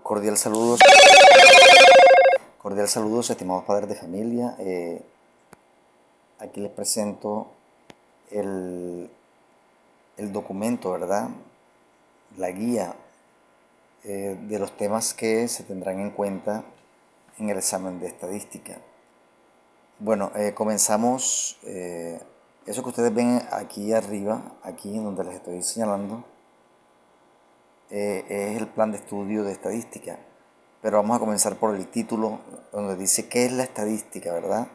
Cordial saludos, cordial saludos, estimados padres de familia. Aquí les presento el, el documento, ¿verdad? La guía de los temas que se tendrán en cuenta en el examen de estadística. Bueno, comenzamos. Eso que ustedes ven aquí arriba, aquí donde les estoy señalando, es el plan de estudio de estadística. Pero vamos a comenzar por el título, donde dice qué es la estadística, ¿verdad?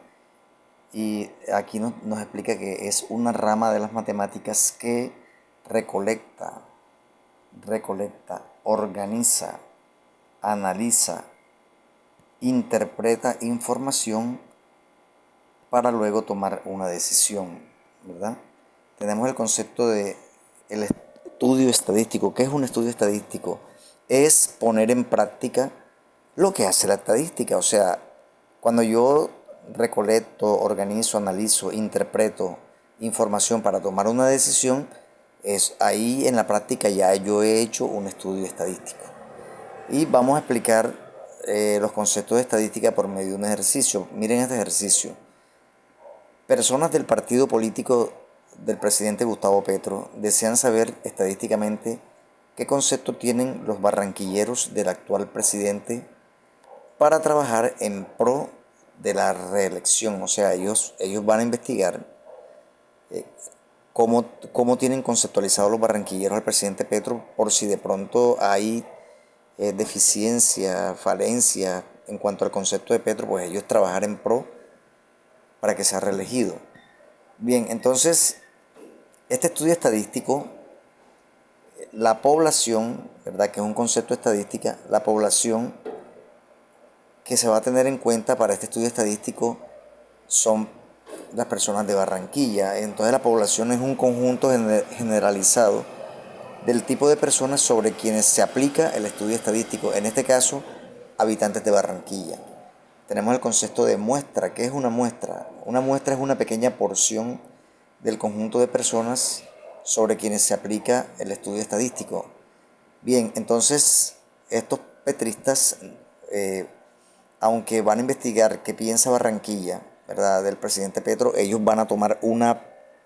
Y aquí nos explica que es una rama de las matemáticas que recolecta, organiza, analiza, interpreta información para luego tomar una decisión, ¿verdad? Tenemos el concepto de el estudio estadístico. ¿Qué es un estudio estadístico? Es poner en práctica lo que hace la estadística. O sea, cuando yo recolecto, organizo, analizo, interpreto información para tomar una decisión, es ahí en la práctica ya yo he hecho un estudio estadístico. Y vamos a explicar los conceptos de estadística por medio de un ejercicio. Miren este ejercicio. Personas del partido político del presidente Gustavo Petro desean saber estadísticamente qué concepto tienen los barranquilleros del actual presidente para trabajar en pro de la reelección. O sea, ellos van a investigar cómo tienen conceptualizado los barranquilleros al presidente Petro, por si de pronto hay deficiencia, falencia en cuanto al concepto de Petro, pues ellos trabajar en pro para que sea reelegido. Bien, entonces, este estudio estadístico, la población, ¿verdad? Que es un concepto de estadística, la población que se va a tener en cuenta para este estudio estadístico son las personas de Barranquilla. Entonces la población es un conjunto generalizado del tipo de personas sobre quienes se aplica el estudio estadístico, en este caso, habitantes de Barranquilla. Tenemos el concepto de muestra. ¿Qué es una muestra? Una muestra es una pequeña porción del conjunto de personas sobre quienes se aplica el estudio estadístico. Bien, entonces estos petristas, aunque van a investigar qué piensa Barranquilla, ¿verdad?, del presidente Petro, ellos van a tomar una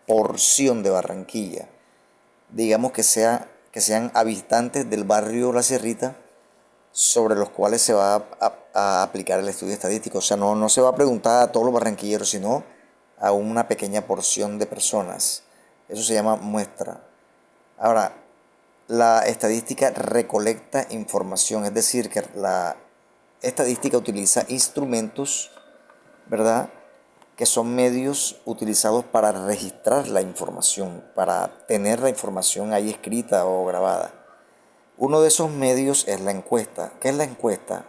porción de Barranquilla. Digamos que sean habitantes del barrio La Sierrita, sobre los cuales se va a aplicar el estudio estadístico. O sea, no se va a preguntar a todos los barranquilleros, sino a una pequeña porción de personas. Eso se llama muestra. Ahora, la estadística recolecta información, es decir, que la estadística utiliza instrumentos, ¿verdad?, que son medios utilizados para registrar la información, para tener la información ahí escrita o grabada. Uno de esos medios es la encuesta. ¿Qué es la encuesta?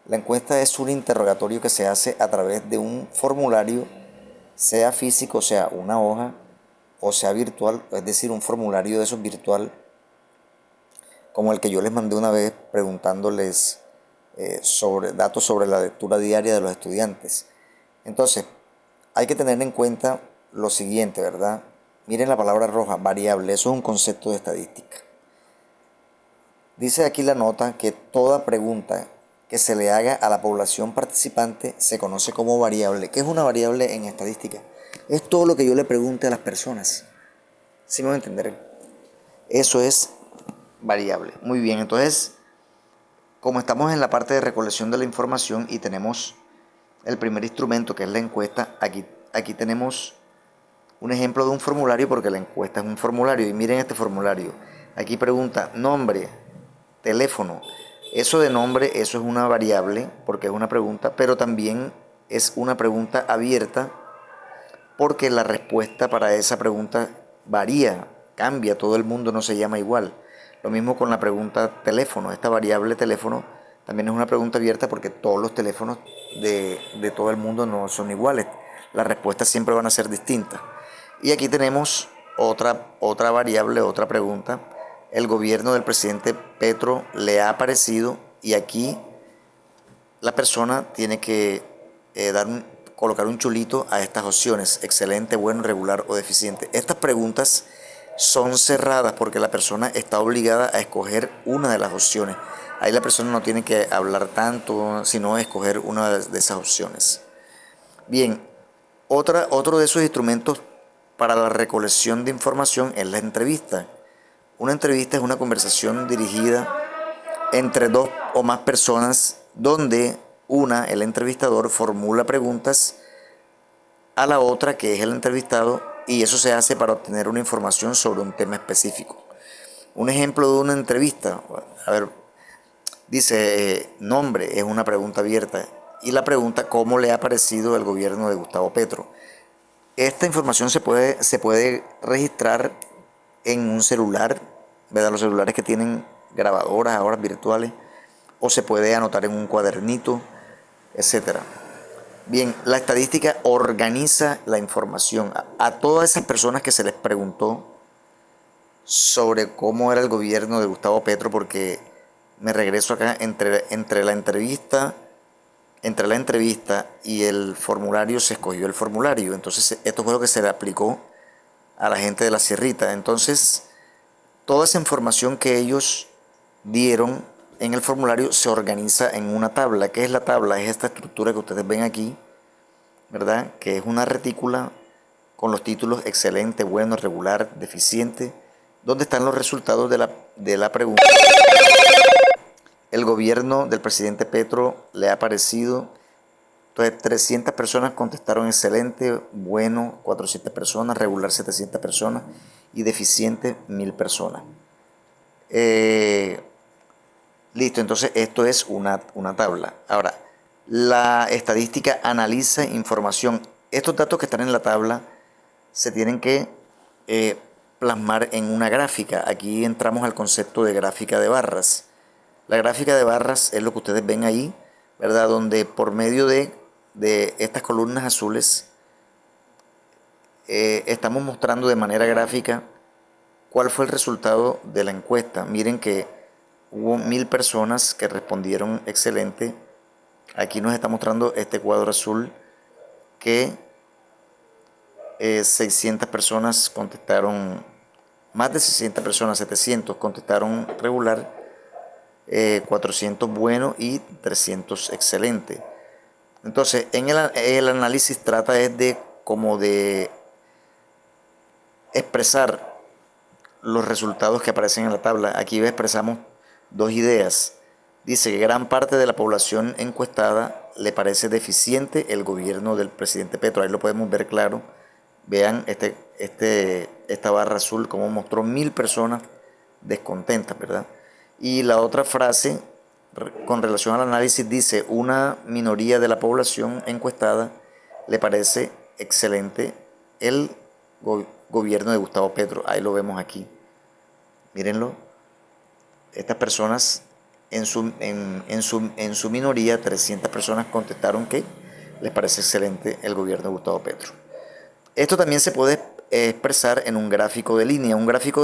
La encuesta es un interrogatorio que se hace a través de un formulario, sea físico, sea una hoja, o sea virtual, es decir, un formulario de esos virtual, como el que yo les mandé una vez preguntándoles sobre datos sobre la lectura diaria de los estudiantes. Entonces, hay que tener en cuenta lo siguiente, ¿verdad? Miren la palabra roja, variable, eso es un concepto de estadística. Dice aquí la nota que toda pregunta que se le haga a la población participante se conoce como variable. ¿Qué es una variable en estadística? Es todo lo que yo le pregunte a las personas. ¿Sí me van a entender? Eso es variable. Muy bien, entonces, como estamos en la parte de recolección de la información y tenemos el primer instrumento, que es la encuesta, aquí tenemos un ejemplo de un formulario, porque la encuesta es un formulario. Y miren este formulario. Aquí pregunta nombre, teléfono. Eso de nombre, eso es una variable, porque es una pregunta, pero también es una pregunta abierta, porque la respuesta para esa pregunta varía, cambia, todo el mundo no se llama igual. Lo mismo con la pregunta teléfono. Esta variable teléfono también es una pregunta abierta, porque todos los teléfonos de todo el mundo no son iguales. Las respuestas siempre van a ser distintas. Y aquí tenemos otra variable, otra pregunta. El gobierno del presidente Petro le ha parecido, y aquí la persona tiene que colocar un chulito a estas opciones: excelente, bueno, regular o deficiente. Estas preguntas son cerradas porque la persona está obligada a escoger una de las opciones. Ahí la persona no tiene que hablar tanto, sino escoger una de esas opciones. Bien, otro de esos instrumentos para la recolección de información es la entrevista. Una entrevista es una conversación dirigida entre dos o más personas donde el entrevistador, formula preguntas a la otra, que es el entrevistado, y eso se hace para obtener una información sobre un tema específico. Un ejemplo de una entrevista, a ver, dice, nombre, es una pregunta abierta, y la pregunta, ¿cómo le ha parecido el gobierno de Gustavo Petro? Esta información se puede registrar en un celular, ¿verdad? Los celulares que tienen grabadoras ahora virtuales, o se puede anotar en un cuadernito, etcétera. Bien, la estadística organiza la información a todas esas personas que se les preguntó sobre cómo era el gobierno de Gustavo Petro, porque me regreso acá entre la entrevista y el formulario se escogió el formulario. Entonces esto fue lo que se le aplicó a la gente de la Sierrita. Entonces toda esa información que ellos dieron en el formulario se organiza en una tabla. ¿Qué es la tabla? Es esta estructura que ustedes ven aquí, ¿verdad? Que es una retícula con los títulos excelente, bueno, regular, deficiente, donde están los resultados de la pregunta. El gobierno del presidente Petro le ha parecido. Entonces 300 personas contestaron excelente, bueno 400 personas, regular 700 personas y deficiente 1000 personas. Listo, entonces esto es una tabla. Ahora, la estadística analiza información. Estos datos que están en la tabla se tienen que plasmar en una gráfica. Aquí entramos al concepto de gráfica de barras. La gráfica de barras es lo que ustedes ven ahí, ¿verdad? Donde por medio de estas columnas azules estamos mostrando de manera gráfica cuál fue el resultado de la encuesta. Miren que hubo 1000 personas que respondieron excelente. Aquí nos está mostrando este cuadro azul que 600 personas contestaron, más de 600 personas, 700 contestaron regular, 400 bueno y 300 excelente. Entonces, en el análisis trata es de como de expresar los resultados que aparecen en la tabla. Aquí expresamos dos ideas. Dice que gran parte de la población encuestada le parece deficiente el gobierno del presidente Petro. Ahí lo podemos ver claro. Vean esta barra azul como mostró 1000 personas descontentas, ¿verdad? Y la otra frase con relación al análisis dice, una minoría de la población encuestada le parece excelente el gobierno de Gustavo Petro. Ahí lo vemos aquí. Mírenlo. Estas personas, en su minoría, 300 personas contestaron que les parece excelente el gobierno de Gustavo Petro. Esto también se puede expresar en un gráfico de línea. Un gráfico